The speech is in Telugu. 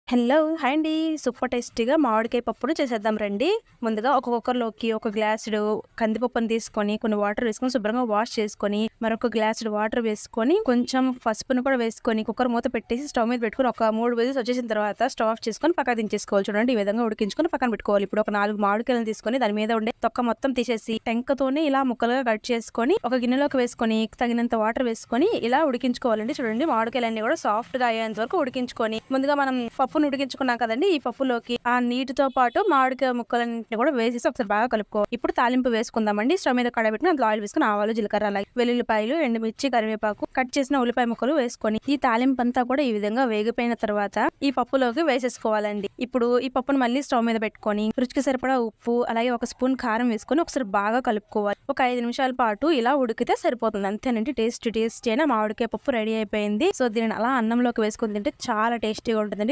హలో! హాయ్ అండి. సూపర్ టేస్టీగా మామిడికాయ పప్పును చేసేద్దాం రండి. ముందుగా ఒక కుక్కర్‌లోకి ఒక గ్లాసుడు కందిపప్పును తీసుకొని, కొన్ని వాటర్ వేసుకొని శుభ్రంగా వాష్ చేసుకొని, మరొక గ్లాసుడు వాటర్ వేసుకొని, కొంచెం పసుపును కూడా వేసుకొని, కుక్కర్ మూత పెట్టేసి స్టవ్ మీద పెట్టుకొని ఒక 3 విజిల్స్ వచ్చేసిన తర్వాత స్టవ్ ఆఫ్ చేసుకొని పక్కకు దించేసుకోవాలి. చూడండి ఈ విధంగా ఉడికించుకొని పక్కన పెట్టుకోవాలి. ఇప్పుడు ఒక 4 మామిడికాయలను తీసుకొని దాని మీద ఉండే తొక్క మొత్తం తీసేసి టెంకతోనే ఇలా ముక్కలుగా కట్ చేసుకొని, ఒక గిన్నెలోకి వేసుకొని, తగినంత వాటర్ వేసుకొని ఇలా ఉడికించుకోవాలండి. చూడండి మామిడికాయలన్నీ కూడా సాఫ్ట్‌గా అయ్యేంత వరకు ఉడికించుకొని, ముందుగా మనం పప్పును ఉడికించుకున్నాం కదండీ! ఈ పప్పులోకి ఆ నీటితో పాటు మామిడికాయ ముక్కలన్నిటిని కూడా వేసేసి ఒకసారి బాగా కలుపుకోవాలి. ఇప్పుడు తాలింపు వేసుకుందామండి. స్టవ్ మీద కడాయి పెట్టుకొని అందులో ఆయిల్ వేసుకొని ఆవాలు, జీలకర్ర, అలాగే వెల్లుల్లిపాయలు, ఎండుమిర్చి, కరివేపాకు, కట్ చేసిన ఉల్లిపాయ ముక్కలు వేసుకొని ఈ తాలింపు అంతా కూడా ఈ విధంగా వేగిపోయిన తర్వాత ఈ పప్పులోకి వేసేసుకోవాలండి. ఇప్పుడు ఈ పప్పును మళ్ళీ స్టవ్ మీద పెట్టుకొని రుచికి సరిపడా ఉప్పు, అలాగే ఒక స్పూన్ కారం వేసుకొని ఒకసారి బాగా కలుపుకోవాలి. ఒక 5 నిమిషాల పాటు ఇలా ఉడికితే సరిపోతుంది. అంతేనండి, టేస్టీ అయిన మామిడికాయ పప్పు రెడీ అయిపోయింది. సో దీనిని అలా అన్నంలోకి వేసుకొని తింటే చాలా టేస్టీగా ఉంటుందండి.